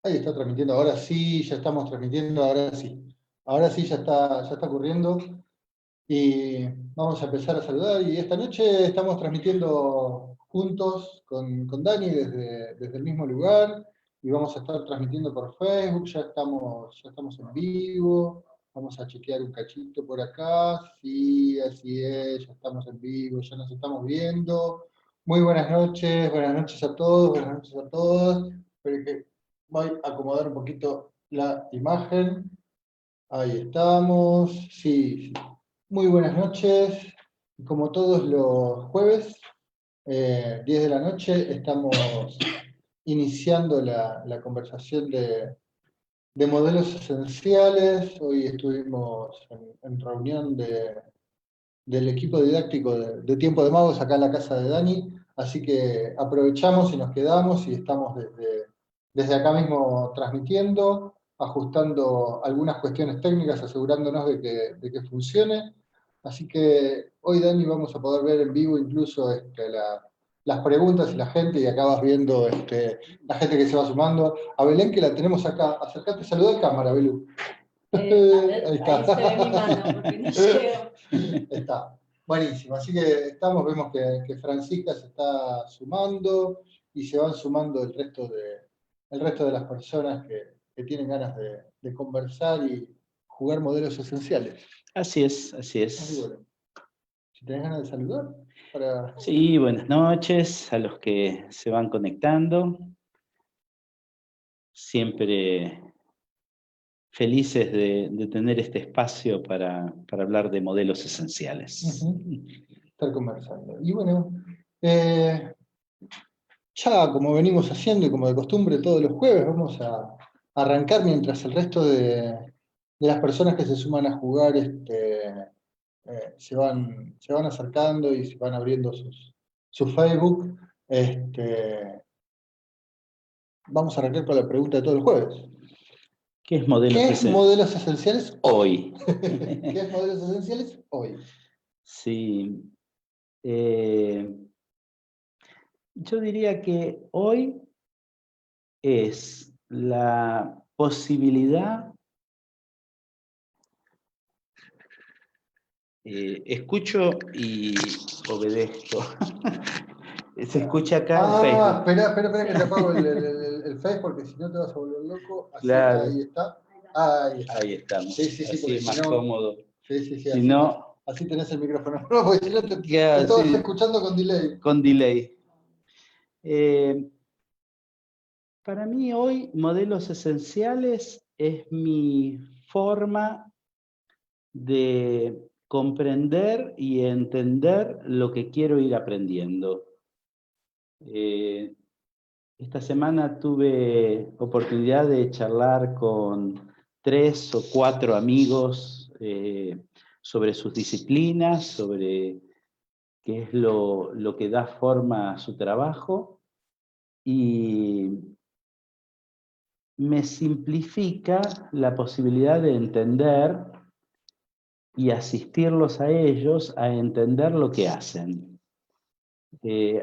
Ahí está transmitiendo, ahora sí, ya estamos transmitiendo, ahora sí. Ahora sí ya está ocurriendo. Y vamos a empezar a saludar. Y esta noche estamos transmitiendo juntos con Dani desde el mismo lugar. Y vamos a estar transmitiendo por Facebook, ya estamos en vivo. Vamos a chequear un cachito por acá. Sí, así es, ya estamos en vivo, ya nos estamos viendo. Muy buenas noches a todos, buenas noches a todas. Espero que voy a acomodar un poquito la imagen. Ahí estamos. Sí, sí. Muy buenas noches. Como todos los jueves, 10 de la noche, estamos iniciando la conversación de modelos esenciales. Hoy estuvimos en reunión del equipo didáctico de Tiempo de Magos acá en la casa de Dani, así que aprovechamos y nos quedamos y estamos desde acá mismo transmitiendo, ajustando algunas cuestiones técnicas, asegurándonos de que funcione. Así que hoy, Dani, vamos a poder ver en vivo incluso las preguntas y la gente, y acá vas viendo la gente que se va sumando. A Belén, que la tenemos acá. Acercate, saluda a cámara, Belú. A ver, Ahí está. ahí se ve mi mano, porque no llego. Está. Buenísimo. Así que vemos que Francisca se está sumando y se van sumando el resto de las personas que tienen ganas de conversar y jugar modelos esenciales. Así es, así Así es. bueno. Si tenés ganas de saludar, para... Sí, buenas noches a los que se van conectando. Siempre felices de tener este espacio para hablar de modelos esenciales. Estar conversando. Y bueno, ya como venimos haciendo y como de costumbre todos los jueves, vamos a arrancar mientras el resto de las personas que se suman a jugar se van acercando y se van abriendo su Facebook. Vamos a arrancar con la pregunta de todo el jueves. ¿Qué es modelos esenciales hoy? ¿Qué es modelos esenciales hoy? Sí. Yo diría que hoy es la posibilidad, escucho y obedezco. Se escucha acá en Facebook. Espera que te apago el Face, porque si no te vas a volver loco. Así, Claro. ahí está. Ahí está. Ahí estamos. Sí, Así es más si no, cómodo. sí, Si no, así tenés el micrófono. No, porque si no te claro, estabas sí, escuchando con delay. con delay. Para mí hoy, modelos esenciales es mi forma de comprender y entender lo que quiero ir aprendiendo. Esta semana tuve oportunidad de charlar con 3 o 4 amigos sobre sus disciplinas, sobre qué es lo que da forma a su trabajo, y me simplifica la posibilidad de entender y asistirlos a ellos a entender lo que hacen.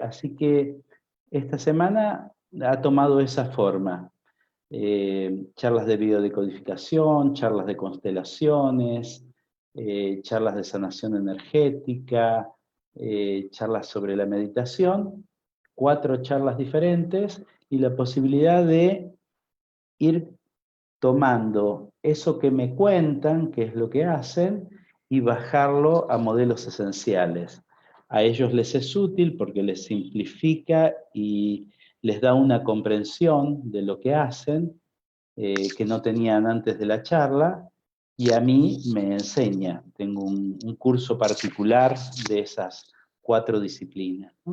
Así que esta semana ha tomado esa forma. Charlas de biodecodificación, charlas de constelaciones, charlas de sanación energética, charlas sobre la meditación, 4 charlas diferentes y la posibilidad de ir tomando eso que me cuentan, que es lo que hacen, y bajarlo a modelos esenciales. A ellos les es útil porque les simplifica y les da una comprensión de lo que hacen que no tenían antes de la charla, y a mí me enseña. Tengo un curso particular de esas 4 disciplinas, ¿no?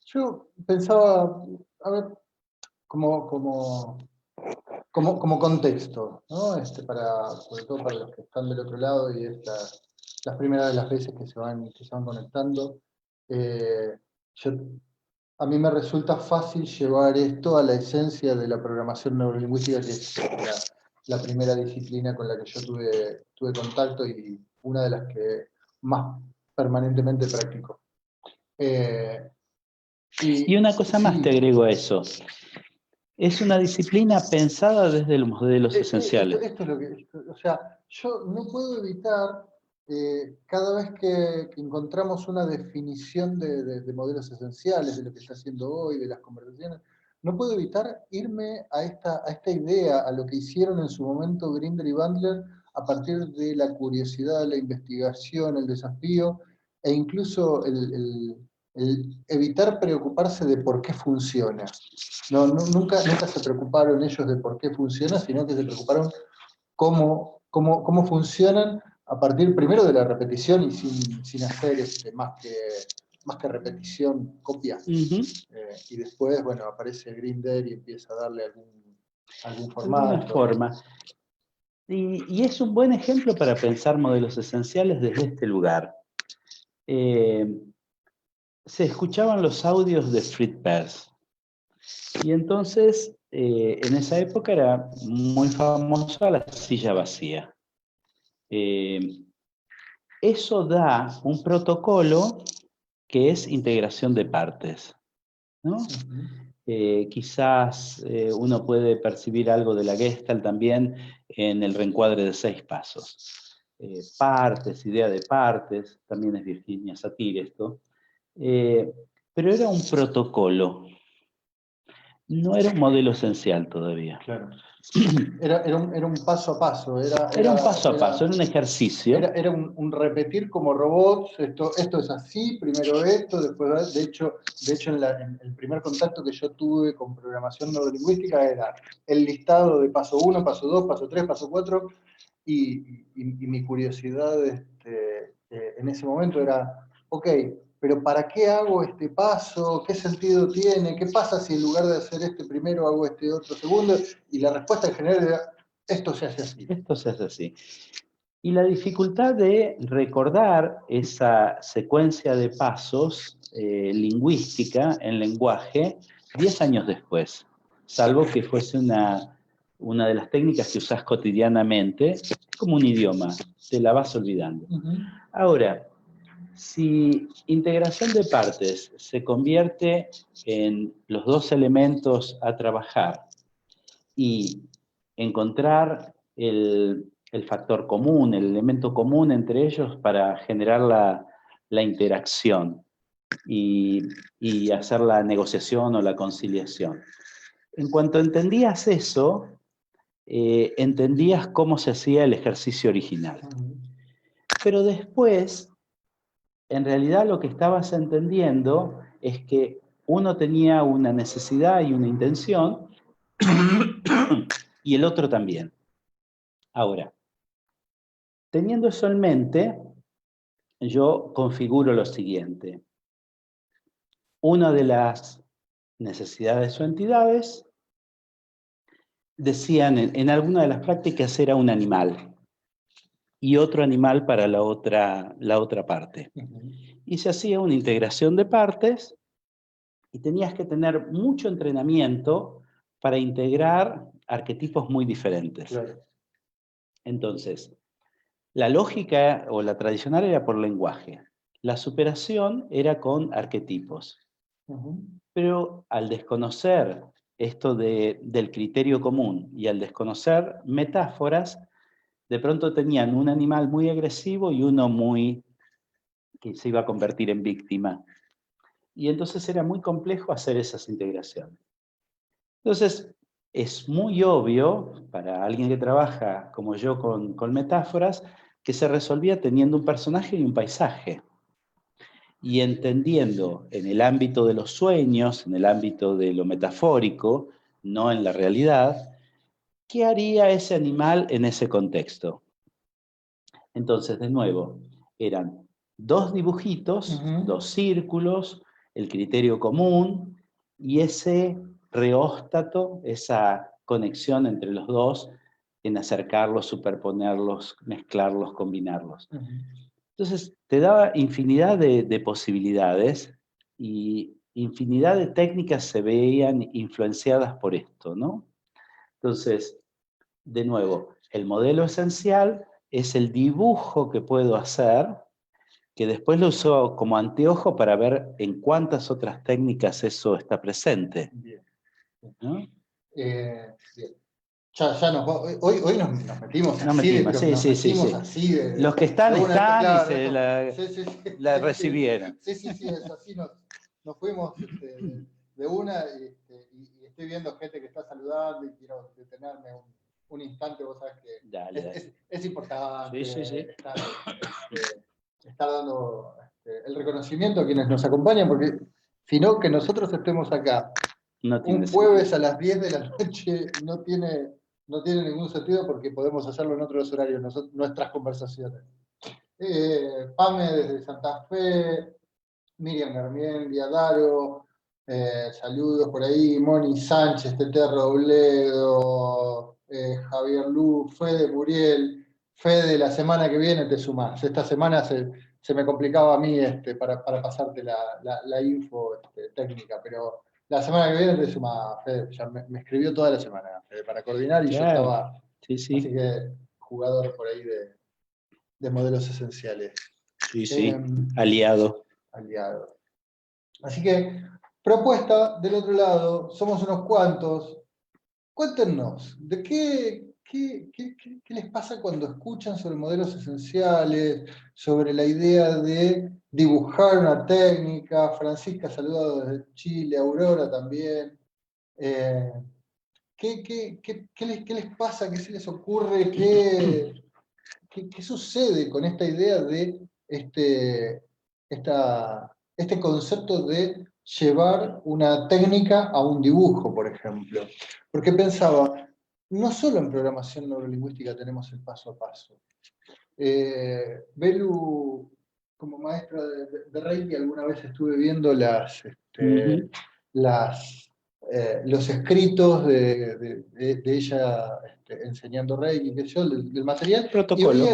Yo pensaba, a ver, como contexto, ¿no? Sobre todo para los que están del otro lado y las primeras de las veces que se van conectando. A mí me resulta fácil llevar esto a la esencia de la programación neurolingüística, que es la primera disciplina con la que yo tuve contacto y una de las que más permanentemente practico. Y una cosa más te agrego a eso. Es una disciplina pensada desde los modelos esenciales. Esto es lo que, o sea, yo no puedo evitar, cada vez que encontramos una definición de modelos esenciales, de lo que está haciendo hoy, de las conversaciones, no puedo evitar irme a esta idea, a lo que hicieron en su momento Grinder y Bandler, a partir de la curiosidad, la investigación, el desafío, e incluso el evitar preocuparse de por qué funciona. Nunca se preocuparon ellos de por qué funciona, sino que se preocuparon cómo funcionan a partir primero de la repetición y sin hacer más que repetición, copia. Y después, bueno, aparece Grinder y empieza a darle algún formato. Alguna forma. Y es un buen ejemplo para pensar modelos esenciales desde este lugar. Se escuchaban los audios de Fritz Perls. Y entonces, en esa época era muy famosa la silla vacía. Eso da un protocolo que es integración de partes, ¿no? Quizás uno puede percibir algo de la Gestalt también en el reencuadre de 6 pasos. Partes, idea de partes, también es Virginia Satir esto. Pero era un protocolo. No era un modelo esencial todavía. Claro. Era un paso a paso. Era un paso a paso, era un ejercicio. Era un repetir como robots, esto es así, primero esto, después... De hecho en el primer contacto que yo tuve con programación neurolingüística era el listado de paso 1, paso 2, paso 3, paso 4, y mi curiosidad en ese momento era, ok, pero ¿para qué hago este paso? ¿Qué sentido tiene? ¿Qué pasa si en lugar de hacer este primero hago este otro segundo? Y la respuesta en general era, esto se hace así. Esto se hace así. Y la dificultad de recordar esa secuencia de pasos lingüística en lenguaje 10 años después, salvo que fuese una de las técnicas que usás cotidianamente, es como un idioma, te la vas olvidando. Ahora, si integración de partes se convierte en los 2 elementos a trabajar y encontrar el factor común, el elemento común entre ellos para generar la interacción y hacer la negociación o la conciliación. En cuanto entendías eso, entendías cómo se hacía el ejercicio original. Pero después, en realidad lo que estabas entendiendo es que uno tenía una necesidad y una intención y el otro también. Ahora, teniendo eso en mente, yo configuro lo siguiente. Una de las necesidades o entidades, decían en alguna de las prácticas era un animal y otro animal para la otra parte. Y se hacía una integración de partes y tenías que tener mucho entrenamiento para integrar arquetipos muy diferentes. Claro. Entonces, la lógica o la tradicional era por lenguaje. La superación era con arquetipos. Pero al desconocer esto del criterio común y al desconocer metáforas, de pronto tenían un animal muy agresivo y uno que se iba a convertir en víctima. Y entonces era muy complejo hacer esas integraciones. Entonces, es muy obvio para alguien que trabaja como yo con metáforas que se resolvía teniendo un personaje y un paisaje. Y entendiendo en el ámbito de los sueños, en el ámbito de lo metafórico, no en la realidad, ¿qué haría ese animal en ese contexto? Entonces, de nuevo, eran 2 dibujitos, 2 círculos, el criterio común y ese reóstato, esa conexión entre los dos en acercarlos, superponerlos, mezclarlos, combinarlos. Entonces, te daba infinidad de posibilidades y infinidad de técnicas se veían influenciadas por esto, ¿no? Entonces, de nuevo, el modelo esencial es el dibujo que puedo hacer, que después lo uso como anteojo para ver en cuántas otras técnicas eso está presente. Bien. ¿No? Bien. Hoy nos metimos Nos así, metimos, pero sí, nos sí, sí, metimos sí. así Los que están, de una, están y claro, se sí, la recibieron. Sí, es así, nos fuimos de una y estoy viendo gente que está saludando y quiero detenerme un instante, vos sabés que Dale. es importante Sí. estar dando el reconocimiento a quienes nos acompañan, porque si no, que nosotros estemos acá No tiene un jueves sentido. a las 10 de la noche no tiene ningún sentido porque podemos hacerlo en otros horarios, nuestras conversaciones. Pame desde Santa Fe, Miriam Garmien, Viadaro, saludos por ahí, Moni Sánchez, Tete Robledo, Javier Luz, Fede Muriel, Fede, la semana que viene te sumás. Esta semana se me complicaba a mí para pasarte la info técnica, pero la semana que viene te sumás, Fede, ya me escribió toda la semana, Fede, para coordinar y yo Claro. estaba, Sí. así que jugador por ahí de modelos esenciales. Sí. Aliado. Aliado. Así que, propuesta del otro lado, somos unos cuantos. Cuéntenos, ¿de qué les pasa cuando escuchan sobre modelos esenciales, sobre la idea de dibujar una técnica? Francisca, saludos desde Chile, Aurora también. ¿Qué les pasa? ¿Qué se les ocurre? ¿Qué sucede con esta idea de este concepto de llevar una técnica a un dibujo, por ejemplo? Porque pensaba, no solo en programación neurolingüística tenemos el paso a paso. Belu, como maestra de Reiki, alguna vez estuve viendo los escritos de ella enseñando Reiki, qué sé yo, del material, Protocolo.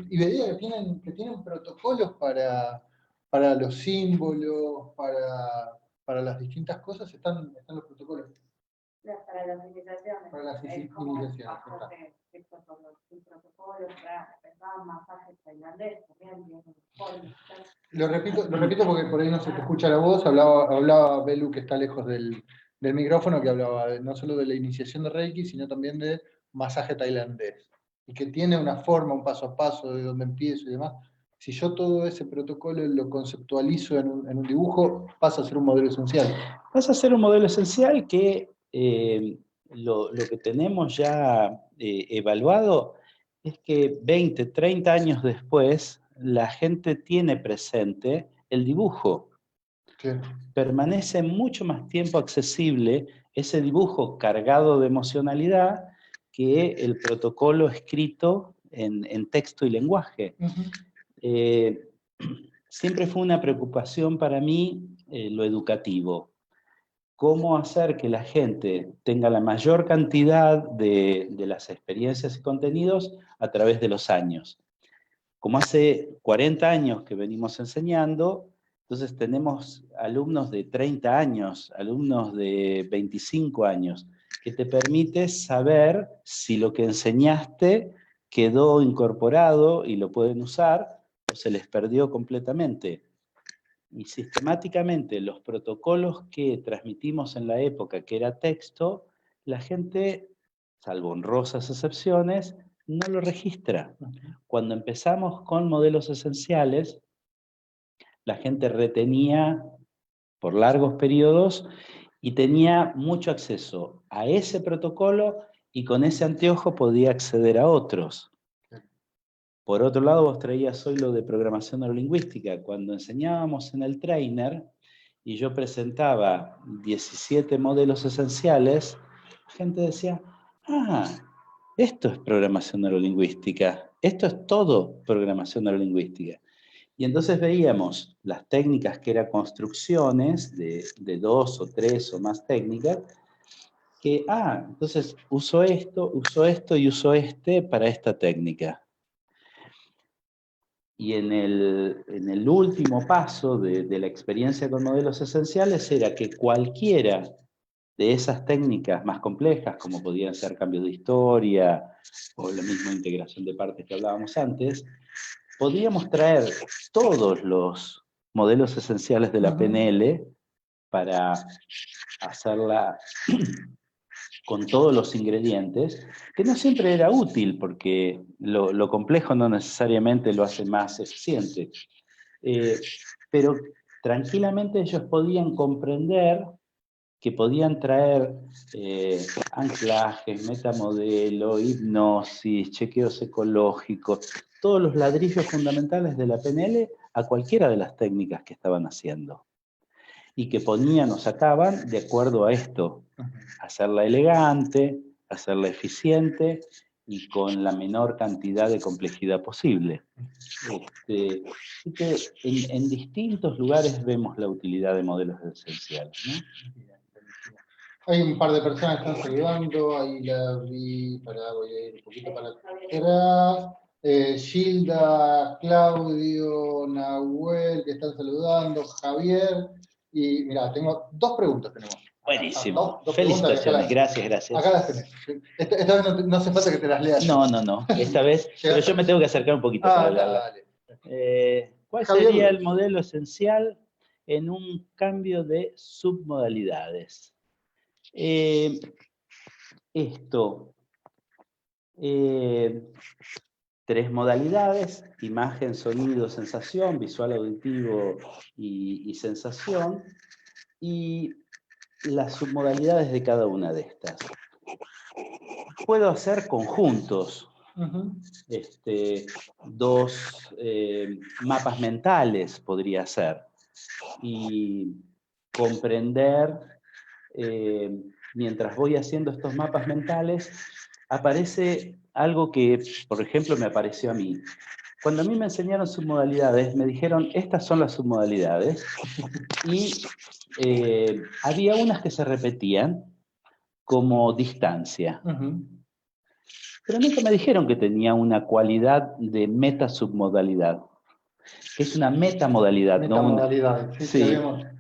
y veía que tienen protocolos para los símbolos, para las distintas cosas, están los protocolos. Para las iniciaciones. Para las iniciaciones. Protocolos, pensaban masajes tailandés también. Lo repito porque por ahí no se te escucha la voz. Hablaba Belu, que está lejos del micrófono, que hablaba no solo de la iniciación de Reiki, sino también de masaje tailandés. Y que tiene una forma, un paso a paso de dónde empiezo y demás. Si yo todo ese protocolo lo conceptualizo en un dibujo, pasa a ser un modelo esencial. Pasa a ser un modelo esencial que lo que tenemos ya evaluado es que 20, 30 años después, la gente tiene presente el dibujo. Sí. Permanece mucho más tiempo accesible ese dibujo cargado de emocionalidad que el protocolo escrito en texto y lenguaje. Siempre fue una preocupación para mí lo educativo. Cómo hacer que la gente tenga la mayor cantidad de las experiencias y contenidos a través de los años. Como hace 40 años que venimos enseñando, entonces tenemos alumnos de 30 años, alumnos de 25 años, que te permite saber si lo que enseñaste quedó incorporado y lo pueden usar o se les perdió completamente. Y sistemáticamente los protocolos que transmitimos en la época, que era texto, la gente, salvo honrosas excepciones, no lo registra. Cuando empezamos con modelos esenciales, la gente retenía por largos periodos y tenía mucho acceso a ese protocolo y con ese anteojo podía acceder a otros. Por otro lado, vos traías hoy lo de programación neurolingüística. Cuando enseñábamos en el trainer y yo presentaba 17 modelos esenciales, la gente decía, esto es programación neurolingüística, esto es todo programación neurolingüística. Y entonces veíamos las técnicas que eran construcciones de 2 o 3 o más técnicas, que, entonces uso esto y uso para esta técnica. Y en el último paso de la experiencia con modelos esenciales era que cualquiera de esas técnicas más complejas, como podían ser cambios de historia o la misma integración de partes que hablábamos antes, podíamos traer todos los modelos esenciales de la PNL para hacerla con todos los ingredientes, que no siempre era útil, porque lo complejo no necesariamente lo hace más eficiente. Pero tranquilamente ellos podían comprender que podían traer anclajes, metamodelo, hipnosis, chequeos ecológicos, todos los ladrillos fundamentales de la PNL a cualquiera de las técnicas que estaban haciendo. Y que ponían o sacaban de acuerdo a esto, hacerla elegante, hacerla eficiente y con la menor cantidad de complejidad posible. Así que en distintos lugares vemos la utilidad de modelos esenciales, ¿no? Hay un par de personas que están saludando, ahí la vi, voy a ir un poquito para atrás. Gilda, Claudio, Nahuel, que están saludando, Javier, y mira, tengo dos preguntas tenemos. Buenísimo. Dos Felicitaciones, gracias. Acá las tenés. Esta vez no hace falta que te las leas. No. Esta vez, pero yo me tengo que acercar un poquito para hablarla. ¿Cuál Javier, sería el modelo esencial en un cambio de submodalidades? Tres modalidades: imagen, sonido, sensación, visual, auditivo y sensación, y las submodalidades de cada una de estas. Puedo hacer conjuntos, dos mapas mentales podría ser, y comprender, mientras voy haciendo estos mapas mentales, aparece algo que, por ejemplo, me apareció a mí. Cuando a mí me enseñaron submodalidades, me dijeron, estas son las submodalidades, y había unas que se repetían, como distancia. Pero nunca me dijeron que tenía una cualidad de metasubmodalidad, que es una metamodalidad. Metamodalidad, ¿no? Sí.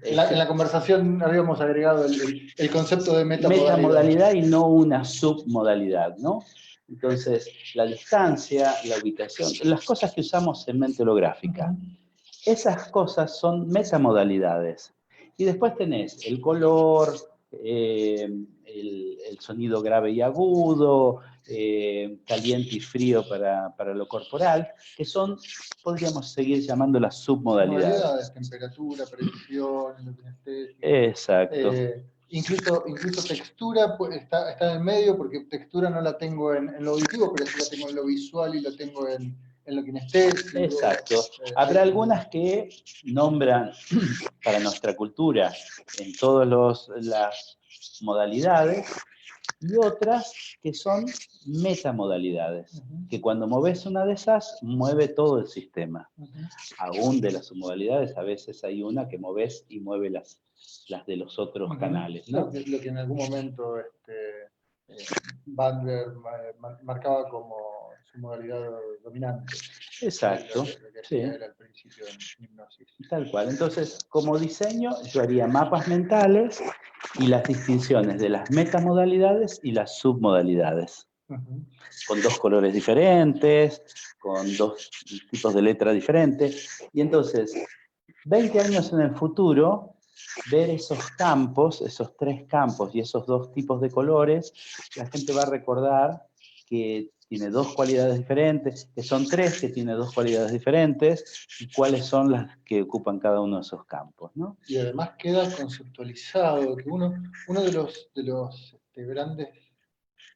En la conversación habíamos agregado el concepto de metamodalidad. Metamodalidad y no una submodalidad, ¿no? Entonces, la distancia, la ubicación, las cosas que usamos en mente holográfica, esas cosas son metamodalidades. Y después tenés el color, el sonido grave y agudo, caliente y frío para lo corporal, que son, podríamos seguir llamando las submodalidades. Temperatura, precisión, estética. Exacto. Incluso textura está en el medio, porque textura no la tengo en lo auditivo, pero sí la tengo en lo visual y la tengo en lo kinestésico. Exacto. Habrá algunas que nombran para nuestra cultura en todas las modalidades, y otras que son metamodalidades, que cuando mueves una de esas, mueve todo el sistema. Aún de las submodalidades, a veces hay una que mueves y mueve las de los otros canales, ¿no? Lo que en algún momento Bandler marcaba como su modalidad dominante. Exacto. Lo que hacía era al principio en hipnosis. Tal cual. Entonces, como diseño, yo haría mapas mentales y las distinciones de las metamodalidades y las submodalidades. Con dos colores diferentes, con dos tipos de letra diferentes. Y entonces, 20 años en el futuro, ver esos campos, esos tres campos y esos dos tipos de colores, la gente va a recordar que tiene dos cualidades diferentes, que son tres que tiene dos cualidades diferentes, y cuáles son las que ocupan cada uno de esos campos, ¿no? Y además queda conceptualizado, que uno de los grandes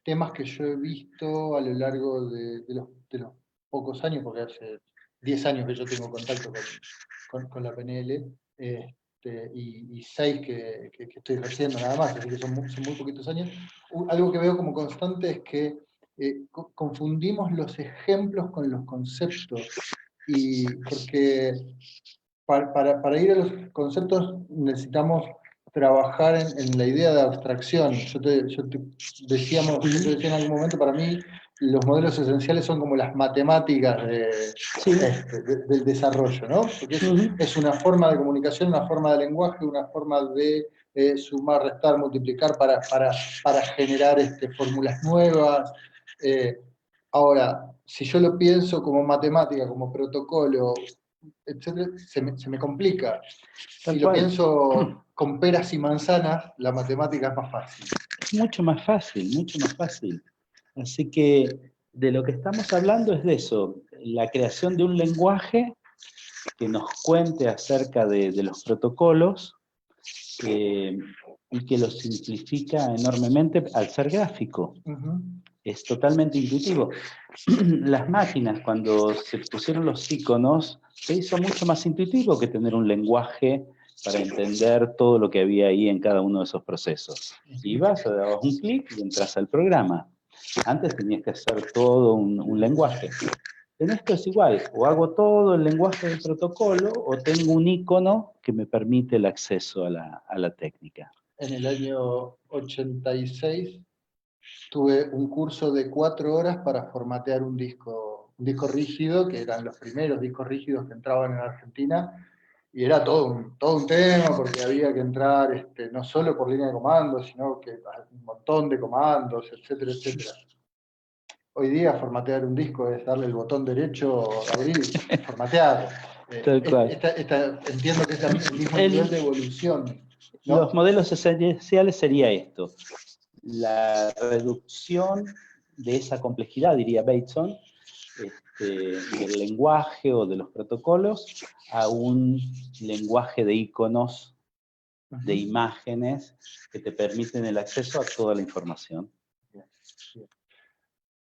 temas que yo he visto a lo largo de los pocos años, porque hace 10 años que yo tengo contacto con la PNL, y 6 que estoy ejerciendo nada más, así que son muy poquitos años. Algo que veo como constante es que confundimos los ejemplos con los conceptos, y porque para ir a los conceptos necesitamos trabajar en la idea de abstracción. Yo te decía en algún momento, para mí los modelos esenciales son como las matemáticas del desarrollo, ¿no? Porque es una forma de comunicación, una forma de lenguaje, una forma de sumar, restar, multiplicar para generar fórmulas nuevas. Ahora, si yo lo pienso como matemática, como protocolo, etcétera, se me complica. Si lo pienso con peras y manzanas, la matemática es más fácil. es mucho más fácil, mucho más fácil. Así que de lo que estamos hablando es de eso, la creación de un lenguaje que nos cuente acerca de los protocolos y que lo simplifica enormemente al ser gráfico. Es totalmente intuitivo. Las máquinas, cuando se pusieron los iconos, se hizo mucho más intuitivo que tener un lenguaje para entender todo lo que había ahí en cada uno de esos procesos. Ibas, dabas un clic y entras al programa. Antes tenías que hacer todo un lenguaje. En esto es igual, o hago todo el lenguaje del protocolo, o tengo un icono que me permite el acceso a la técnica. En el año 86 tuve un curso de 4 horas para formatear un disco rígido, que eran los primeros discos rígidos que entraban en Argentina, y era todo un tema, porque había que entrar no solo por línea de comandos, sino que un montón de comandos, etcétera, etcétera. Hoy día formatear un disco es darle el botón derecho, abrir, formatear. Tal cual. Entiendo que es el mismo nivel de evolución, ¿no? Los modelos esenciales sería esto. La reducción de esa complejidad, diría Bateson, del lenguaje o de los protocolos a un lenguaje de iconos, de imágenes que te permiten el acceso a toda la información.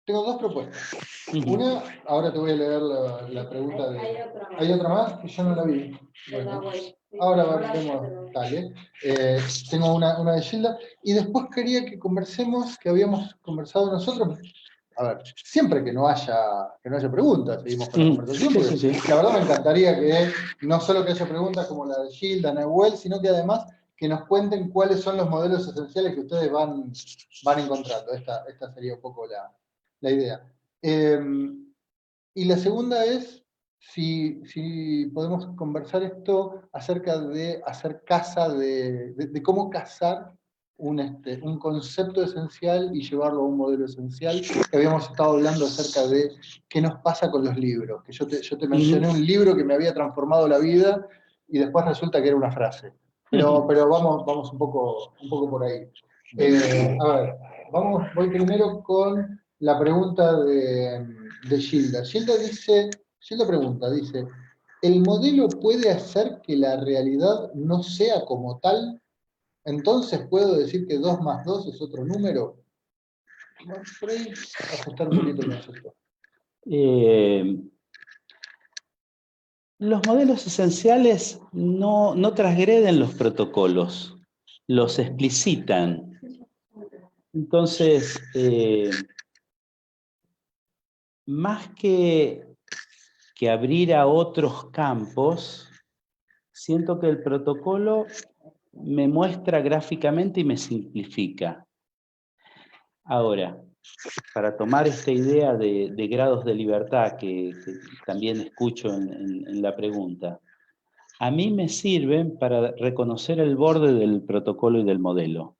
Tengo 2 propuestas. Una, ahora te voy a leer la pregunta de... ¿Hay otra más? Que yo no la vi. Bueno, ahora vemos, dale. Tengo una de Gilda. Y después quería que conversemos, que habíamos conversado nosotros. A ver, siempre que no haya preguntas, seguimos con la conversación, porque sí. La verdad me encantaría que no solo que haya preguntas como la de Gilda, Nahuel, sino que además que nos cuenten cuáles son los modelos esenciales que ustedes van encontrando. Esta sería un poco la idea. Y la segunda es si podemos conversar esto acerca de hacer caza, de cómo cazar un concepto esencial y llevarlo a un modelo esencial, que habíamos estado hablando acerca de qué nos pasa con los libros, que yo te mencioné un libro que me había transformado la vida y después resulta que era una frase. Pero vamos un poco por ahí. A ver, voy primero con la pregunta de Gilda. Gilda pregunta, dice, ¿el modelo puede hacer que la realidad no sea como tal? Entonces, ¿puedo decir que 2 más 2 es otro número? Bueno, por ahí, ajustar un poquito el concepto. Los modelos esenciales no transgreden los protocolos, los explicitan. Entonces, más que abrir a otros campos, siento que el protocolo me muestra gráficamente y me simplifica. Ahora, para tomar esta idea de grados de libertad que también escucho en la pregunta, a mí me sirven para reconocer el borde del protocolo y del modelo.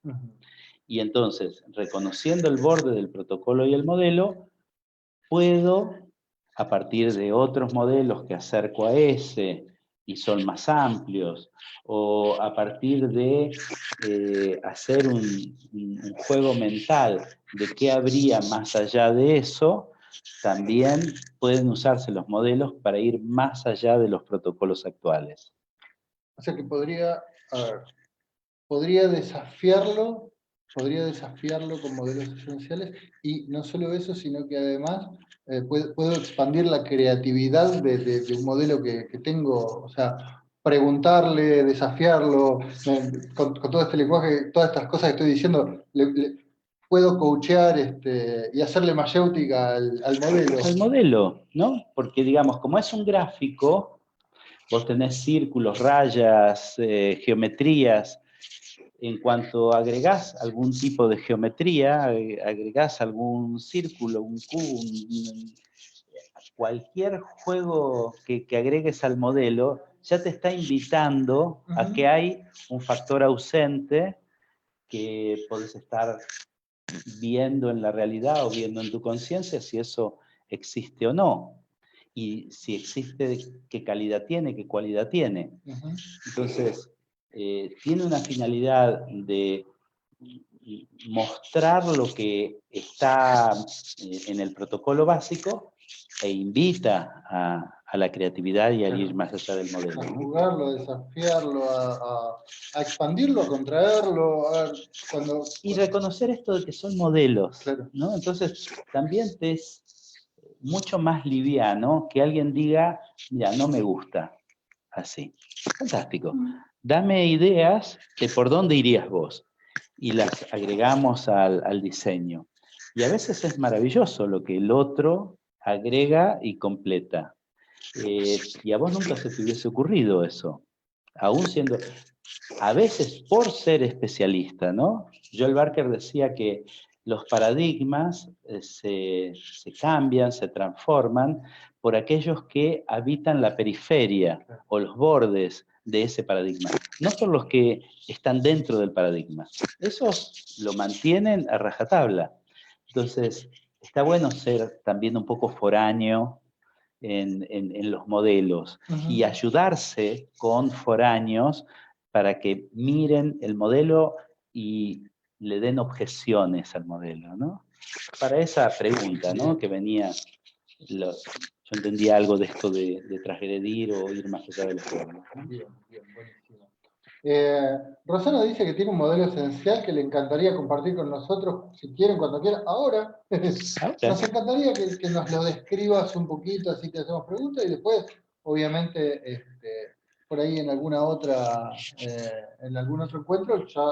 Y entonces, reconociendo el borde del protocolo y el modelo, puedo, a partir de otros modelos que acerco a ese y son más amplios, o a partir de hacer un juego mental de qué habría más allá de eso, también pueden usarse los modelos para ir más allá de los protocolos actuales. O sea que podría desafiarlo con modelos esenciales, y no solo eso, sino que además puedo expandir la creatividad de un modelo que tengo, o sea, preguntarle, desafiarlo, con todo este lenguaje, todas estas cosas que estoy diciendo, puedo coachear y hacerle mayéutica al modelo. Al modelo, ¿no? Porque digamos, como es un gráfico, vos tenés círculos, rayas, geometrías. En cuanto agregás algún tipo de geometría, agregás algún círculo, un cubo, cualquier juego que agregues al modelo, ya te está invitando a que hay un factor ausente que podés estar viendo en la realidad o viendo en tu conciencia si eso existe o no. Y si existe, qué calidad tiene, qué cualidad tiene. Entonces, tiene una finalidad de mostrar lo que está en el protocolo básico e invita a la creatividad y a ir más allá del modelo, A ¿no? jugarlo, a desafiarlo, a expandirlo, a contraerlo, a ver, Y reconocer esto de que son modelos, claro. ¿no? Entonces, también te es mucho más liviano que alguien diga, mira, no me gusta así. Fantástico. Dame ideas de por dónde irías vos. Y las agregamos al diseño. Y a veces es maravilloso lo que el otro agrega y completa. Y a vos nunca se te hubiese ocurrido eso. Aún siendo, a veces por ser especialista, ¿no? Joel Barker decía que los paradigmas se cambian, se transforman por aquellos que habitan la periferia o los bordes de ese paradigma, no por los que están dentro del paradigma. Esos lo mantienen a rajatabla. Entonces, está bueno ser también un poco foráneo en los modelos y ayudarse con foráneos para que miren el modelo y le den objeciones al modelo, ¿no? Para esa pregunta, ¿no? Que venía, yo entendía algo de esto de transgredir o ir más allá de los formas, ¿no? Bien, buenísimo. Rosana dice que tiene un modelo esencial que le encantaría compartir con nosotros, si quieren, cuando quieran. Ahora, nos encantaría que nos lo describas un poquito, así que hacemos preguntas y después, obviamente, por ahí en alguna otra, en algún otro encuentro ya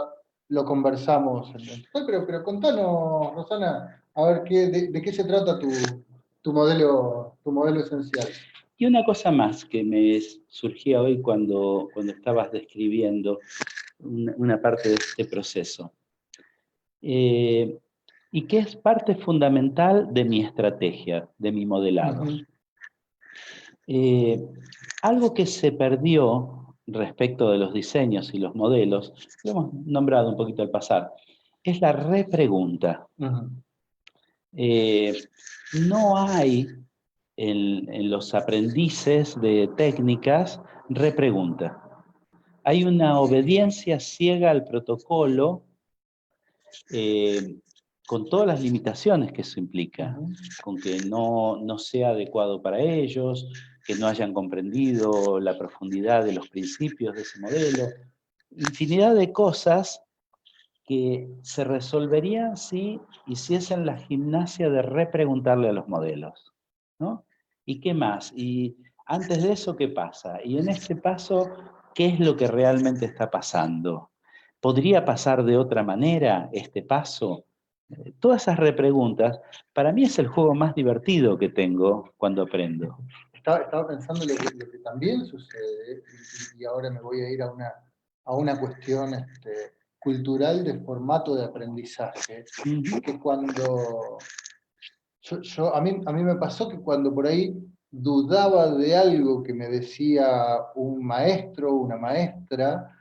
lo conversamos. Pero contanos, Rosana, a ver de qué se trata tu modelo esencial. Y una cosa más que me surgía hoy cuando estabas describiendo una parte de este proceso, y que es parte fundamental de mi estrategia, de mi modelado. Algo que se perdió respecto de los diseños y los modelos, lo hemos nombrado un poquito al pasar, es la repregunta. No hay en los aprendices de técnicas repregunta. Hay una obediencia ciega al protocolo con todas las limitaciones que eso implica, con que no sea adecuado para ellos, que no hayan comprendido la profundidad de los principios de ese modelo, infinidad de cosas que se resolverían si hiciesen la gimnasia de repreguntarle a los modelos, ¿no? ¿Y qué más? Y antes de eso, ¿qué pasa? Y en este paso, ¿qué es lo que realmente está pasando? ¿Podría pasar de otra manera este paso? Todas esas repreguntas, para mí es el juego más divertido que tengo cuando aprendo. Estaba pensando lo que también sucede, y ahora me voy a ir a una cuestión cultural de formato de aprendizaje, que cuando a mí me pasó que cuando por ahí dudaba de algo que me decía un maestro o una maestra,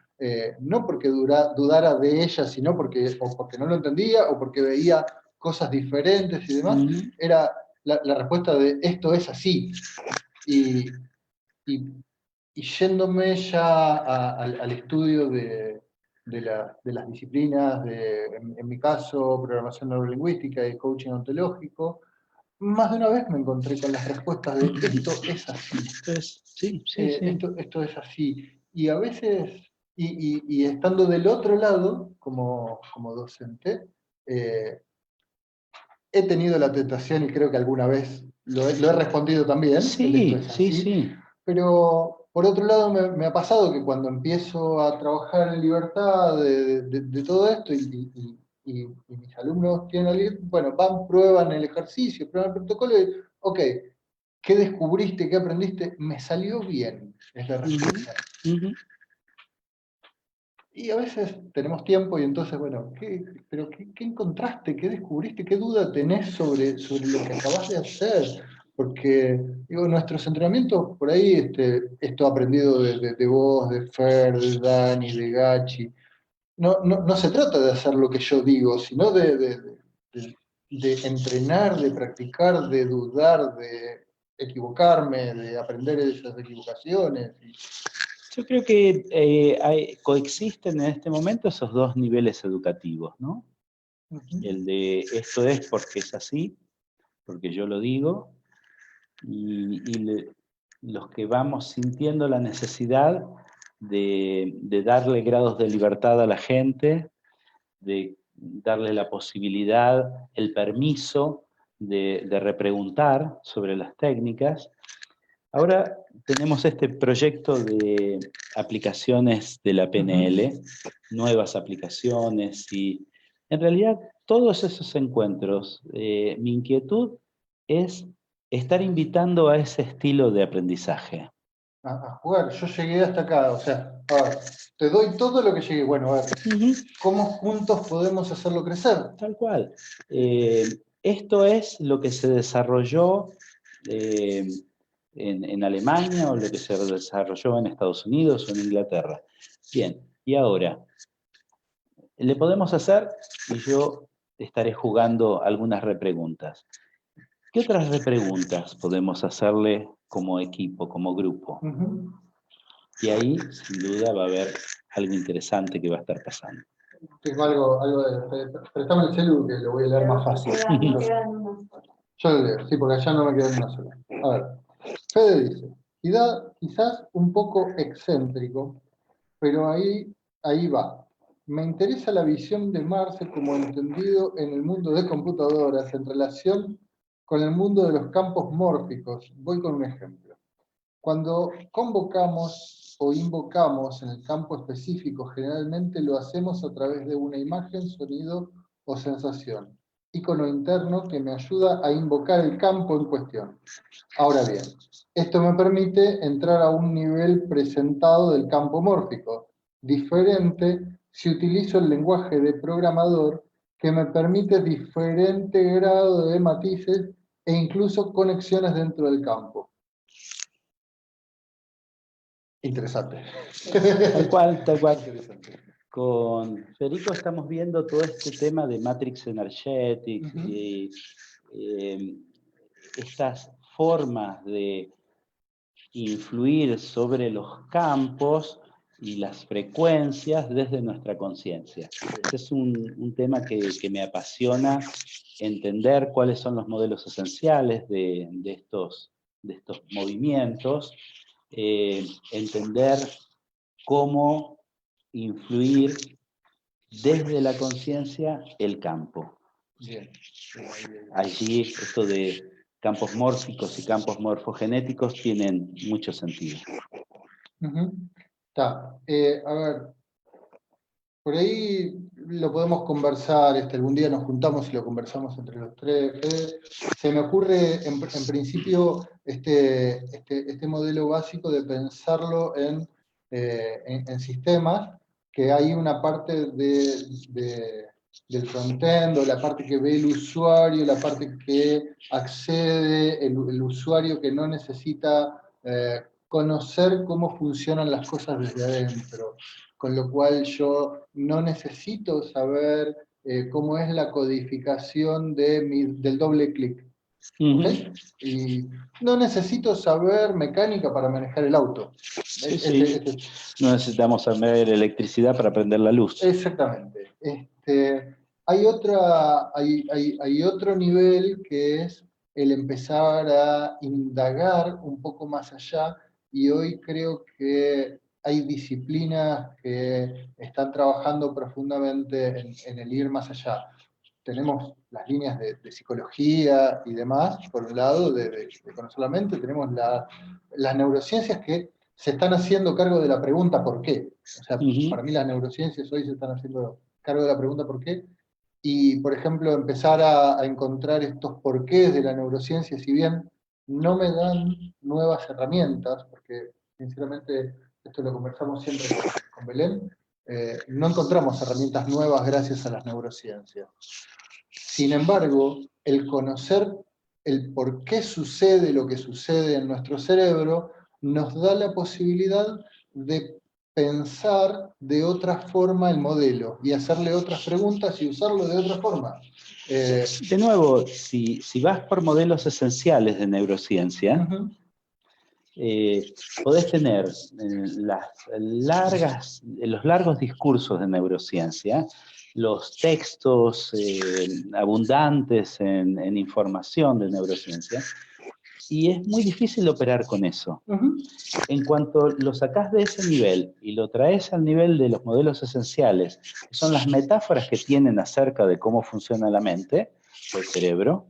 no porque dudara de ella, sino porque no lo entendía o porque veía cosas diferentes y demás, era la respuesta de esto es así. Y yéndome ya al estudio de las disciplinas, en mi caso, programación neurolingüística y coaching ontológico, más de una vez me encontré con las respuestas de esto es así. Esto es así. Y a veces, y estando del otro lado, como docente, he tenido la tentación, y creo que alguna vez lo he respondido también, Sí. Pero por otro lado me ha pasado que cuando empiezo a trabajar en libertad de todo esto y mis alumnos tienen prueban el ejercicio, prueban el protocolo y, ok, ¿qué descubriste, qué aprendiste? Me salió bien, es la respuesta. Y a veces tenemos tiempo y entonces, bueno, ¿qué encontraste? ¿Qué descubriste? ¿Qué duda tenés sobre lo que acabas de hacer? Porque, digo, nuestros entrenamientos, por ahí, esto aprendido de vos, de Fer, de Dani, de Gachi, no se trata de hacer lo que yo digo, sino de entrenar, de practicar, de dudar, de equivocarme, de aprender de esas equivocaciones. Yo creo que coexisten en este momento esos dos niveles educativos, ¿no? El de esto es porque es así, porque yo lo digo, los que vamos sintiendo la necesidad de darle grados de libertad a la gente, de darle la posibilidad, el permiso de repreguntar sobre las técnicas. Ahora tenemos este proyecto de aplicaciones de la PNL, nuevas aplicaciones, y en realidad todos esos encuentros, mi inquietud es estar invitando a ese estilo de aprendizaje. A jugar, yo llegué hasta acá, o sea, a ver, te doy todo lo que llegué, bueno, a ver, ¿cómo juntos podemos hacerlo crecer? Tal cual. Esto es lo que se desarrolló en Alemania, o lo que se desarrolló en Estados Unidos o en Inglaterra. Bien, y ahora, le podemos hacer, y yo estaré jugando algunas repreguntas. ¿Qué otras repreguntas podemos hacerle como equipo, como grupo? Y ahí, sin duda, va a haber algo interesante que va a estar pasando. Tengo algo de... Prestame el celu que lo voy a leer más fácil. Me quedan unas horas. Yo lo leo, sí, porque allá no me queda ni una sola. A ver, Fede dice, quizás un poco excéntrico, pero ahí va. Me interesa la visión de Marce como entendido en el mundo de computadoras en relación con el mundo de los campos mórficos. Voy con un ejemplo. Cuando convocamos o invocamos en el campo específico, generalmente lo hacemos a través de una imagen, sonido o sensación. Icono interno que me ayuda a invocar el campo en cuestión. Ahora bien, esto me permite entrar a un nivel presentado del campo mórfico, diferente si utilizo el lenguaje de programador que me permite diferente grado de matices e incluso conexiones dentro del campo. Interesante. Tal cual, tal cual. Interesante. Con Federico estamos viendo todo este tema de Matrix Energetics y estas formas de influir sobre los campos y las frecuencias desde nuestra conciencia. Este es un tema que me apasiona, entender cuáles son los modelos esenciales de estos movimientos, entender cómo influir desde la conciencia el campo. Bien. Allí esto de campos mórficos y campos morfogenéticos tienen mucho sentido. Está. A ver, por ahí lo podemos conversar, algún día nos juntamos y lo conversamos entre los tres. Se me ocurre, en principio, este modelo básico de pensarlo en sistemas, que hay una parte del frontend, o la parte que ve el usuario, la parte que accede, el usuario que no necesita conocer cómo funcionan las cosas desde adentro. Con lo cual yo no necesito saber cómo es la codificación del doble clic. ¿Okay? Y no necesito saber mecánica para manejar el auto. Sí. No necesitamos saber electricidad para prender la luz. Exactamente. Hay otro nivel que es el empezar a indagar un poco más allá, y hoy creo que hay disciplinas que están trabajando profundamente en el ir más allá. Tenemos las líneas de psicología y demás, por un lado, de conocer la mente, tenemos las neurociencias que se están haciendo cargo de la pregunta ¿por qué? O sea, para mí las neurociencias hoy se están haciendo cargo de la pregunta ¿por qué? Y, por ejemplo, empezar a encontrar estos porqués de la neurociencia, si bien no me dan nuevas herramientas, porque sinceramente esto lo conversamos siempre con Belén, no encontramos herramientas nuevas gracias a las neurociencias. Sin embargo, el conocer el por qué sucede lo que sucede en nuestro cerebro nos da la posibilidad de pensar de otra forma el modelo y hacerle otras preguntas y usarlo de otra forma. De nuevo, si vas por modelos esenciales de neurociencia, podés tener los largos discursos de neurociencia los textos abundantes en información de neurociencia, y es muy difícil operar con eso. En cuanto lo sacás de ese nivel y lo traes al nivel de los modelos esenciales, que son las metáforas que tienen acerca de cómo funciona la mente o el cerebro,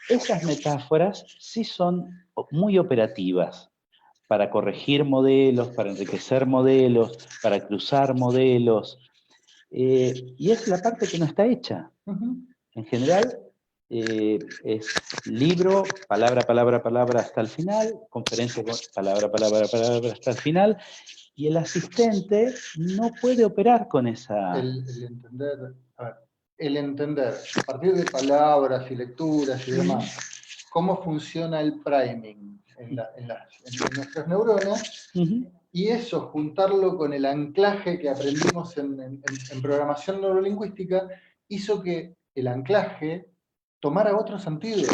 esas metáforas sí son muy operativas para corregir modelos, para enriquecer modelos, para cruzar modelos, y es la parte que no está hecha. En general, es libro, palabra, palabra, palabra hasta el final, conferencia, palabra, palabra, palabra hasta el final, y el asistente no puede operar con esa... El entender, a partir de palabras y lecturas y demás, cómo funciona el priming en nuestras neuronas, y eso, juntarlo con el anclaje que aprendimos en programación neurolingüística, hizo que el anclaje tomara otro sentido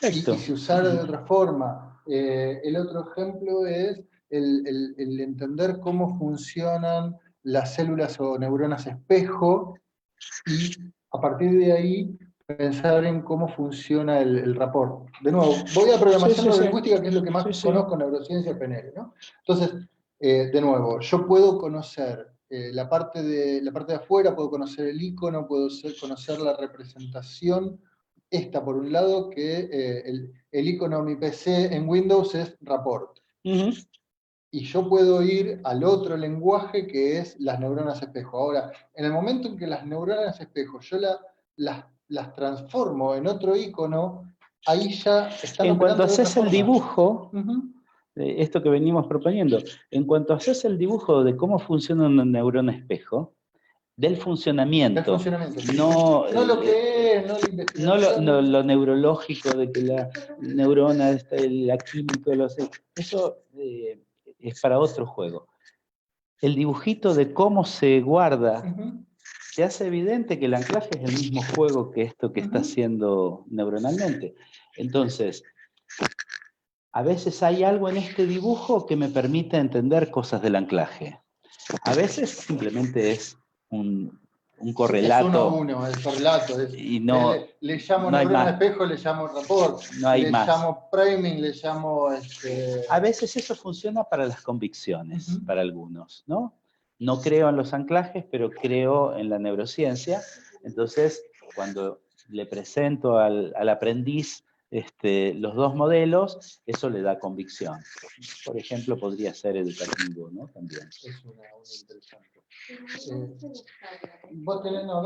y se usara de otra forma. El otro ejemplo es el entender cómo funcionan las células o neuronas espejo, y a partir de ahí pensar en cómo funciona el rapport. De nuevo, voy a programación neurolingüística, que es lo que más conozco, neurociencia, PNL, ¿no? Entonces, de nuevo, yo puedo conocer la parte de afuera, puedo conocer el icono, puedo conocer la representación. Esta, por un lado, que el icono de mi PC en Windows es rapport. Y yo puedo ir al otro lenguaje que es las neuronas espejo. Ahora, en el momento en que las neuronas espejo yo las transformo en otro icono, ahí ya están en cuanto haces el dibujo, esto que venimos proponiendo, en cuanto haces el dibujo de cómo funciona una neurona espejo, del funcionamiento, no lo que es, no la investigación, no lo neurológico de que la neurona, la química, eso es para otro juego. El dibujito de cómo se guarda, te hace evidente que el anclaje es el mismo juego que esto que está haciendo neuronalmente. Entonces, a veces hay algo en este dibujo que me permite entender cosas del anclaje. A veces simplemente es un correlato. Es 1 a 1, el correlato. Y no, le llamo no neurona espejo, le llamo rapport. No hay le más. Llamo priming, le llamo... A veces eso funciona para las convicciones, para algunos, ¿no? No creo en los anclajes, pero creo en la neurociencia. Entonces, cuando le presento al aprendiz los dos modelos, eso le da convicción. Por ejemplo, podría ser educativo, ¿no? También. Es una interesante. Vos tenés, no,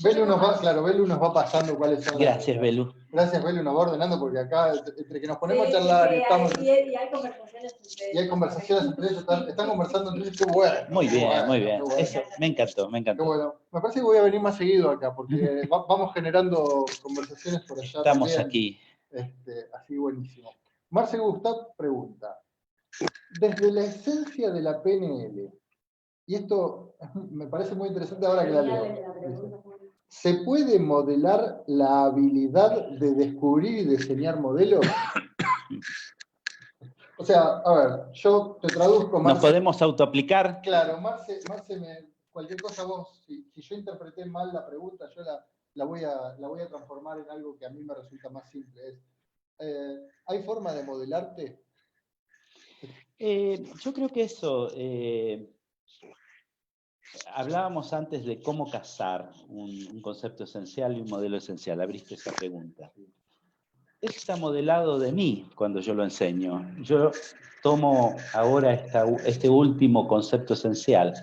Belu nos va pasando cuáles son. Gracias, Belu. Gracias, Belu, nos va ordenando, porque acá, entre que nos ponemos a charlar y estamos... Y hay conversaciones entre ellos. Y hay conversaciones entre ellos, están conversando entre ellos, qué bueno. Muy bien, bueno, muy bien. Bueno. Eso, me encantó, me encantó. Qué bueno. Me parece que voy a venir más seguido acá, porque vamos generando conversaciones por allá. Estamos también. Aquí. Así buenísimo. Marcel Gustav pregunta, desde la esencia de la PNL, y esto me parece muy interesante ahora que la leo, ¿se puede modelar la habilidad de descubrir y diseñar modelos? O sea, a ver, yo te traduzco, Marce. ¿Nos podemos autoaplicar? Claro, Marce cualquier cosa vos, si yo interpreté mal la pregunta, yo la voy a transformar en algo que a mí me resulta más simple. ¿Hay forma de modelarte? Yo creo que eso... hablábamos antes de cómo casar un concepto esencial y un modelo esencial. Abriste esa pregunta. Eso está modelado de mí cuando yo lo enseño. Yo tomo ahora este último concepto esencial.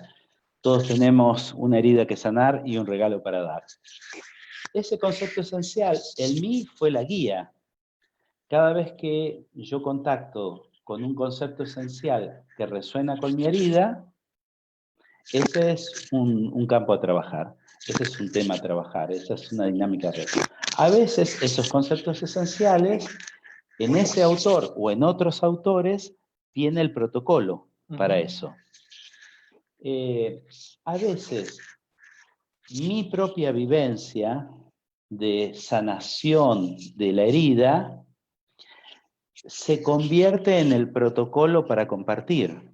Todos tenemos una herida que sanar y un regalo para dar. Ese concepto esencial, el mí, fue la guía. Cada vez que yo contacto con un concepto esencial que resuena con mi herida, ese es un campo a trabajar, ese es un tema a trabajar, esa es una dinámica real. A veces esos conceptos esenciales, en ese autor o en otros autores, tiene el protocolo para eso. A veces, mi propia vivencia de sanación de la herida se convierte en el protocolo para compartir.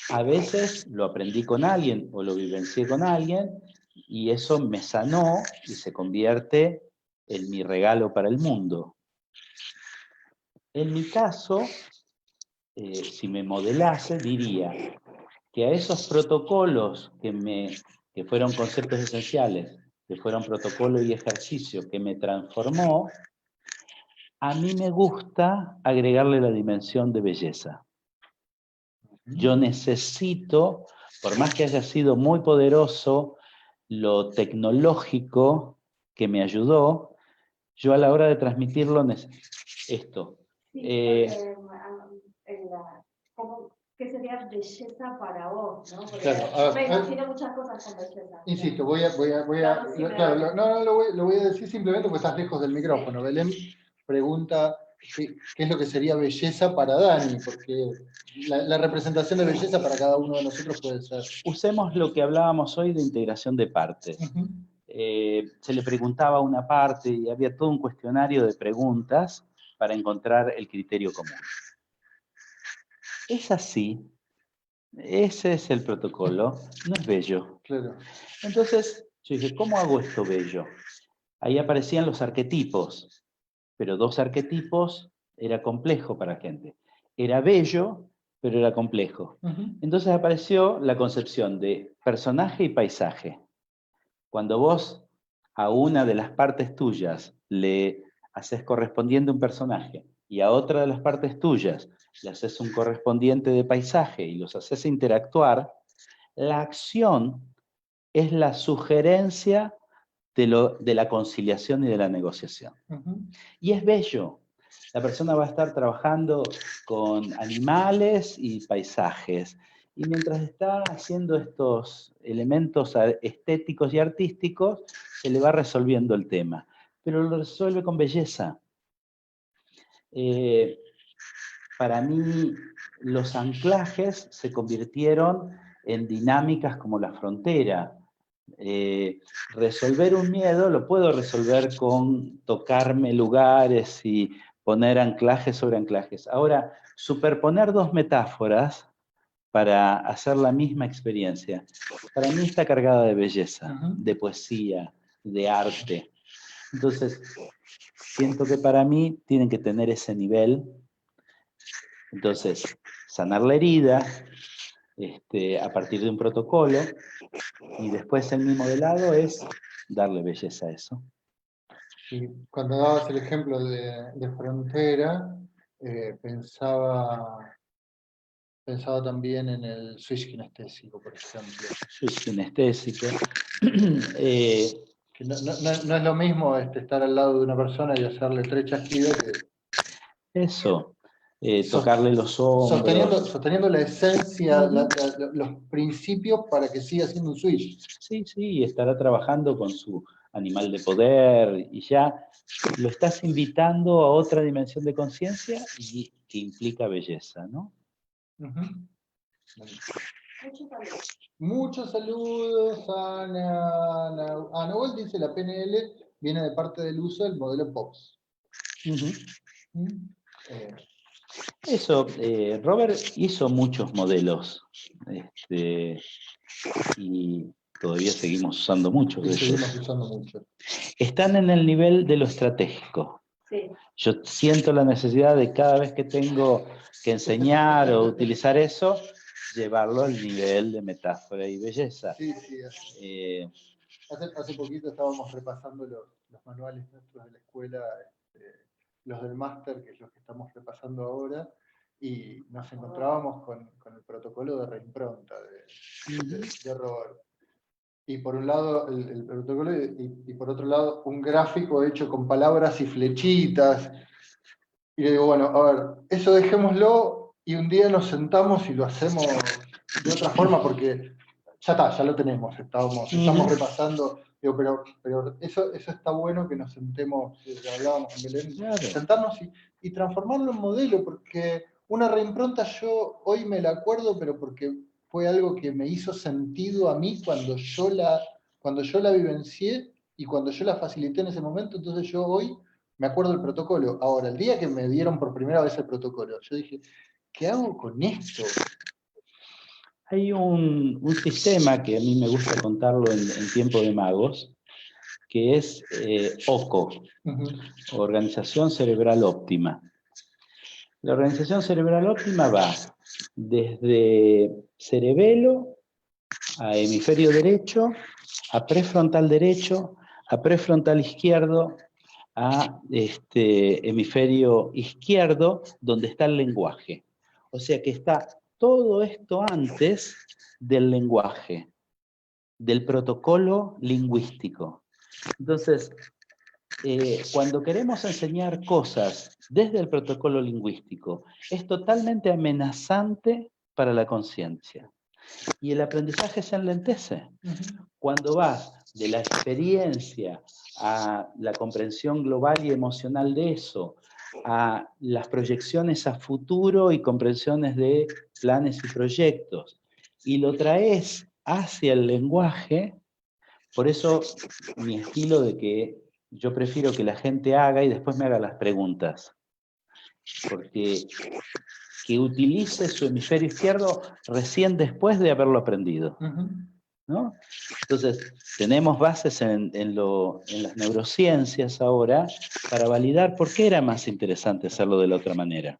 A veces lo aprendí con alguien o lo vivencié con alguien y eso me sanó y se convierte en mi regalo para el mundo. En mi caso, si me modelase, diría que a esos protocolos que fueron conceptos esenciales, que fueron protocolo y ejercicio que me transformó, a mí me gusta agregarle la dimensión de belleza. Yo necesito, por más que haya sido muy poderoso lo tecnológico que me ayudó, yo a la hora de transmitirlo esto. Sí, ¿qué sería belleza para vos? ¿No? Porque yo me imagino muchas cosas con belleza. Insisto, lo voy a decir simplemente porque estás lejos del micrófono. Belén pregunta qué es lo que sería belleza para Dani, porque la representación de belleza para cada uno de nosotros puede ser. Usemos lo que hablábamos hoy de integración de partes. Se le preguntaba una parte y había todo un cuestionario de preguntas para encontrar el criterio común. Es así, ese es el protocolo, no es bello. Claro. Entonces, yo dije, ¿cómo hago esto bello? Ahí aparecían los arquetipos, pero 2 arquetipos era complejo para gente. Era bello, pero era complejo. Entonces apareció la concepción de personaje y paisaje. Cuando vos a una de las partes tuyas le haces correspondiente un personaje y a otra de las partes tuyas le haces un correspondiente de paisaje y los haces interactuar, la acción es la sugerencia de la conciliación y de la negociación. Y es bello. La persona va a estar trabajando con animales y paisajes. Y mientras está haciendo estos elementos estéticos y artísticos, se le va resolviendo el tema. Pero lo resuelve con belleza. Para mí, los anclajes se convirtieron en dinámicas como la frontera. Resolver un miedo lo puedo resolver con tocarme lugares y poner anclajes sobre anclajes. Ahora, superponer 2 metáforas para hacer la misma experiencia, para mí está cargada de belleza, de poesía, de arte. Entonces, siento que para mí tienen que tener ese nivel. Entonces, sanar la herida a partir de un protocolo y después en mi modelado es darle belleza a eso. Y cuando dabas el ejemplo de frontera, pensaba también en el switch kinestésico, por ejemplo. Switch kinestésico. Que no es lo mismo estar al lado de una persona y hacerle 3 chasquidos que... Eso, tocarle los hombros. Sosteniendo la esencia, los principios para que siga siendo un switch. Sí, y estará trabajando con su animal de poder y ya lo estás invitando a otra dimensión de conciencia y que implica belleza, ¿no? Muchos saludos, Ana. Nahuel dice la PNL viene de parte del uso del modelo POPS. Eso, Robert hizo muchos modelos y todavía seguimos usando muchos de ellos. Están en el nivel de lo estratégico. Sí. Yo siento la necesidad de cada vez que tengo que enseñar o utilizar eso, llevarlo al nivel de metáfora y belleza. Sí. Hace poquito estábamos repasando los manuales nuestros de la escuela, los del máster, que es los que estamos repasando ahora, y nos encontrábamos con el protocolo de reimpronta de Robert. Y por un lado el protocolo y por otro lado un gráfico hecho con palabras y flechitas. Y le digo, bueno, a ver, eso dejémoslo y un día nos sentamos y lo hacemos de otra forma porque ya está, ya lo tenemos, estamos repasando. Digo, pero eso está bueno que nos sentemos, hablábamos con Belén, claro. Sentarnos y transformarlo en modelo, porque una reimpronta yo hoy me la acuerdo, pero porque fue algo que me hizo sentido a mí cuando yo la vivencié y cuando yo la facilité en ese momento. Entonces yo hoy me acuerdo del protocolo. Ahora, el día que me dieron por primera vez el protocolo, yo dije, ¿qué hago con esto? Hay un sistema que a mí me gusta contarlo en tiempo de magos, que es OCO, Organización Cerebral Óptima. La organización cerebral óptima va desde cerebelo a hemisferio derecho, a prefrontal derecho, a prefrontal izquierdo, a hemisferio izquierdo, donde está el lenguaje. O sea que está todo esto antes del lenguaje, del protocolo lingüístico. Entonces, cuando queremos enseñar cosas desde el protocolo lingüístico, es totalmente amenazante para la conciencia. Y el aprendizaje se enlentece. Cuando vas de la experiencia a la comprensión global y emocional de eso, a las proyecciones a futuro y comprensiones de planes y proyectos, y lo traes hacia el lenguaje, por eso mi estilo de que yo prefiero que la gente haga y después me haga las preguntas. Porque que utilice su hemisferio izquierdo recién después de haberlo aprendido. ¿No? Entonces, tenemos bases en las neurociencias ahora para validar por qué era más interesante hacerlo de la otra manera.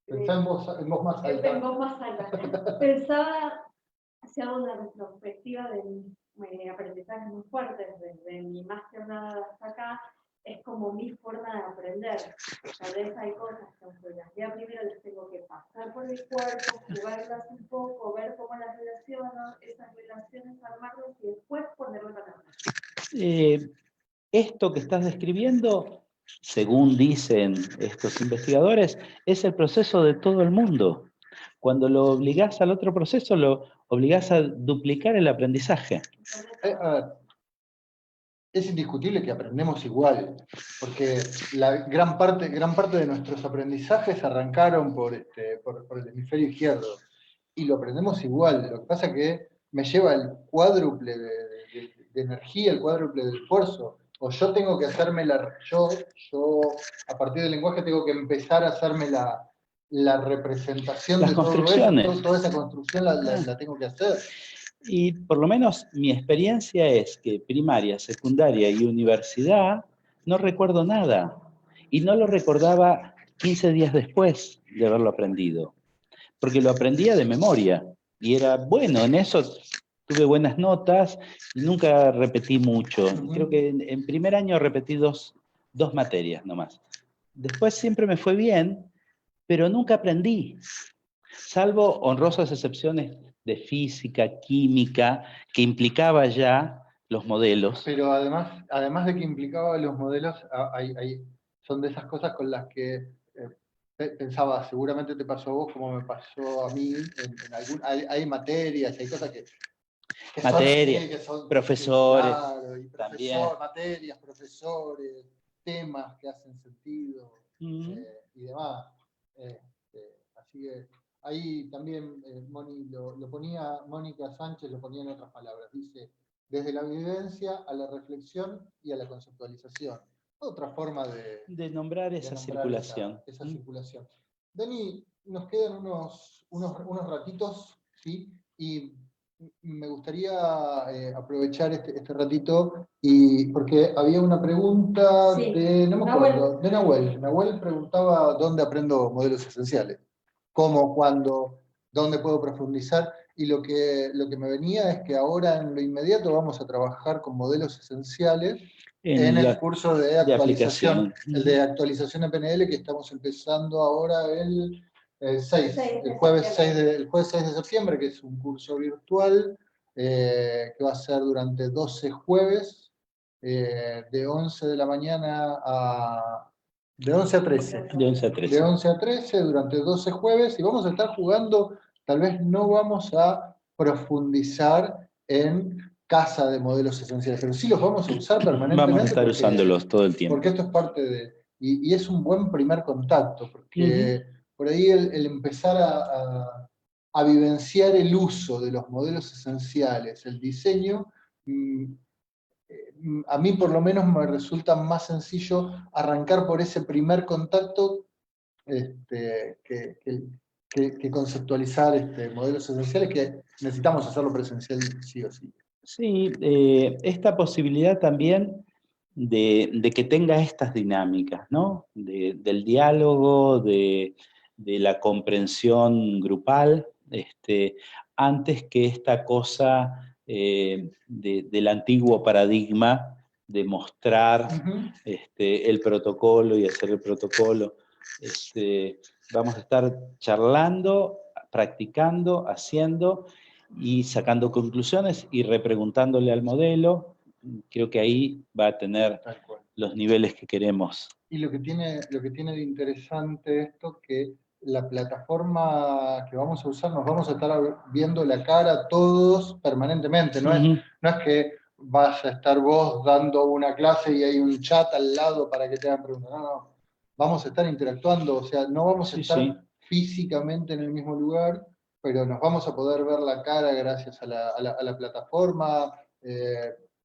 Pensá en voz más alta. En voz más alta. Pensaba, hacía una retrospectiva de mis aprendizajes muy fuertes, desde mi más que nada hasta acá, es como mi forma de aprender. Tal vez hay cosas que aunque las vea primero les tengo que pasar por el cuerpo, jugarlas un poco, ver cómo las relaciono, esas relaciones armarlas y después ponerlas a la Esto que estás describiendo, según dicen estos investigadores, es el proceso de todo el mundo. Cuando lo obligás al otro proceso, lo obligás a duplicar el aprendizaje. A ver, es indiscutible que aprendemos igual, porque la gran parte de nuestros aprendizajes arrancaron por el hemisferio izquierdo, y lo aprendemos igual. Lo que pasa es que me lleva el cuádruple de energía, el cuádruple de esfuerzo, o yo tengo que hacerme yo a partir del lenguaje tengo que empezar a hacerme la representación Las de todo eso, toda esa construcción la tengo que hacer. Y por lo menos mi experiencia es que primaria, secundaria y universidad no recuerdo nada. Y no lo recordaba 15 días después de haberlo aprendido. Porque lo aprendía de memoria. Y era bueno, en eso tuve buenas notas y nunca repetí mucho. Creo que en primer año repetí dos materias nomás. Después siempre me fue bien, pero nunca aprendí. Salvo honrosas excepciones de física, química, que implicaba ya los modelos. Pero además de que implicaba los modelos, son de esas cosas con las que pensaba, seguramente te pasó a vos como me pasó a mí, hay materias, hay cosas que materias, son, que son profesores, claro, y también. Materias, profesores, temas que hacen sentido y demás. Así que ahí también Mónica Sánchez lo ponía en otras palabras, dice, desde la vivencia a la reflexión y a la conceptualización. Otra forma de nombrar esa circulación. Esa circulación. Dani, nos quedan unos ratitos, ¿sí? Y me gustaría aprovechar este ratito, porque había una pregunta de Nahuel. Nahuel preguntaba dónde aprendo modelos esenciales. ¿Cómo, cuándo, dónde puedo profundizar? Y lo que me venía es que ahora en lo inmediato vamos a trabajar con modelos esenciales en el curso de actualización, el de actualización de PNL que estamos empezando ahora el jueves 6 de septiembre, que es un curso virtual que va a ser durante 12 jueves, de 11 de la mañana de 11 a 13. De 11 a 13. De 11 a 13 durante 12 jueves, y vamos a estar jugando, tal vez no vamos a profundizar en casa de modelos esenciales, pero sí los vamos a usar permanentemente. Vamos a estar usándolos todo el tiempo. Porque esto es parte de... Y es un buen primer contacto, porque por ahí el empezar a vivenciar el uso de los modelos esenciales, el diseño, a mí por lo menos me resulta más sencillo arrancar por ese primer contacto que que conceptualizar modelos esenciales, que necesitamos hacerlo presencial sí o sí. Sí, esta posibilidad también de que tenga estas dinámicas, ¿no? Del diálogo, de la comprensión grupal, antes que esta cosa del antiguo paradigma de mostrar el protocolo y hacer el protocolo. Vamos a estar charlando, practicando, haciendo y sacando conclusiones y repreguntándole al modelo. Creo que ahí va a tener los niveles que queremos. Y lo que tiene de interesante esto, que la plataforma que vamos a usar, nos vamos a estar viendo la cara todos permanentemente, no es que vas a estar vos dando una clase y hay un chat al lado para que te hagan preguntas, no, vamos a estar interactuando, o sea, no vamos a estar físicamente en el mismo lugar, pero nos vamos a poder ver la cara gracias a la plataforma,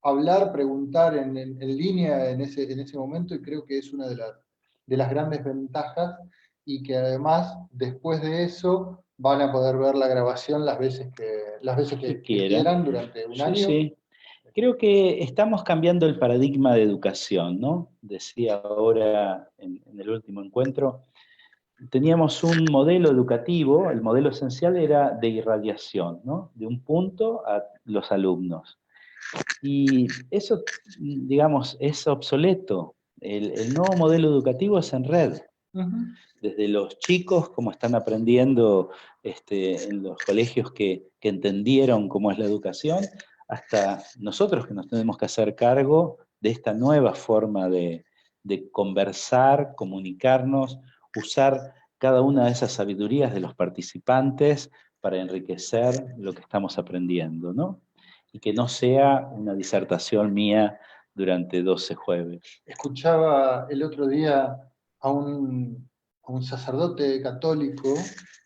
hablar, preguntar en línea en ese momento, y creo que es una de las grandes ventajas, y que además, después de eso, van a poder ver la grabación las veces que quieran durante un año. Sí. Creo que estamos cambiando el paradigma de educación, ¿no? Decía ahora en el último encuentro, teníamos un modelo educativo, el modelo esencial era de irradiación, ¿no? De un punto a los alumnos. Y eso, digamos, es obsoleto. El nuevo modelo educativo es en red. Desde los chicos, como están aprendiendo en los colegios que entendieron cómo es la educación, hasta nosotros que nos tenemos que hacer cargo de esta nueva forma de conversar, comunicarnos, usar cada una de esas sabidurías de los participantes para enriquecer lo que estamos aprendiendo, ¿no? Y que no sea una disertación mía durante 12 jueves. Escuchaba el otro día a un sacerdote católico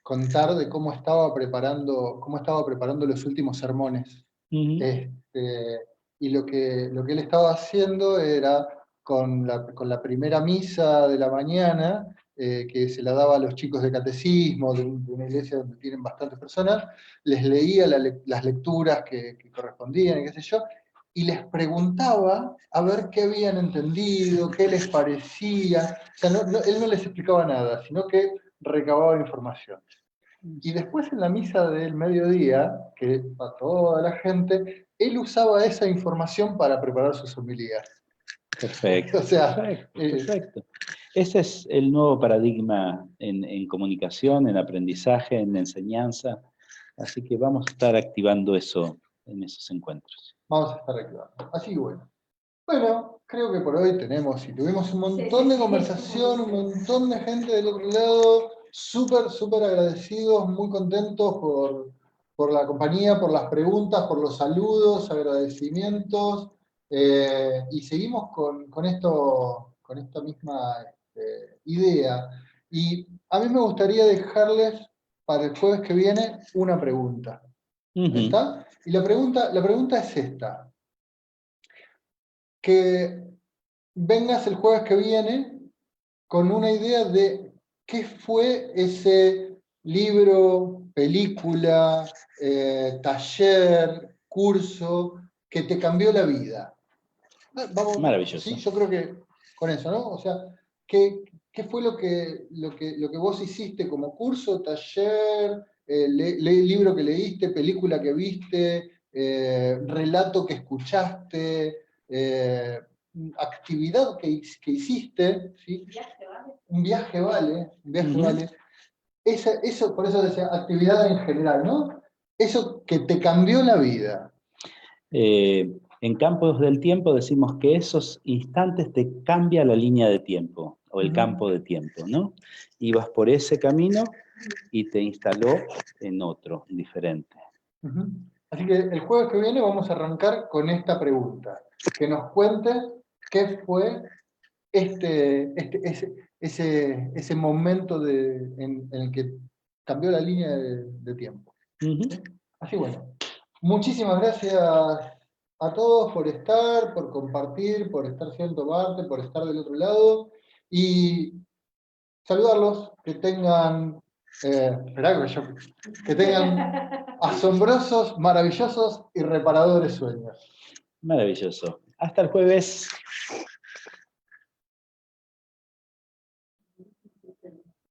contar de cómo estaba preparando los últimos sermones. Y lo que él estaba haciendo era, con la primera misa de la mañana, que se la daba a los chicos de catecismo, de una iglesia donde tienen bastantes personas, les leía las lecturas que correspondían, y qué sé yo, y les preguntaba a ver qué habían entendido, qué les parecía. O sea, él no les explicaba nada, sino que recababa información. Y después, en la misa del mediodía, que para toda la gente, él usaba esa información para preparar sus homilías. Perfecto. O sea, perfecto. Ese es el nuevo paradigma en comunicación, en aprendizaje, en enseñanza. Así que vamos a estar activando eso en esos encuentros. Vamos a estar activando. Así que bueno. Bueno, creo que por hoy tuvimos un montón de conversación, un montón de gente del otro lado, súper agradecidos, muy contentos por la compañía, por las preguntas, por los saludos, agradecimientos, y seguimos con esta misma idea. Y a mí me gustaría dejarles para el jueves que viene una pregunta. ¿Está? Y la pregunta es esta. Que vengas el jueves que viene con una idea de qué fue ese libro, película, taller, curso que te cambió la vida. Vamos, maravilloso. Sí, yo creo que con eso, ¿no? O sea, ¿qué fue lo que vos hiciste como curso, taller, libro que leíste, película que viste, relato que escuchaste, actividad que hiciste, ¿sí? Un viaje vale. Eso, por eso decía actividad en general, ¿no? Eso que te cambió la vida. En Campos del Tiempo decimos que esos instantes te cambia la línea de tiempo, o el campo de tiempo, ¿no? Ibas por ese camino y te instaló en otro, diferente. Así que el jueves que viene vamos a arrancar con esta pregunta. Que nos cuentes qué fue ese momento en el que cambió la línea de tiempo. ¿Sí? Así bueno, muchísimas gracias a todos por estar, por compartir, por estar siendo parte, por estar del otro lado, y saludarlos, que tengan Esperá que tengan asombrosos, maravillosos y reparadores sueños. Maravilloso. Hasta el jueves.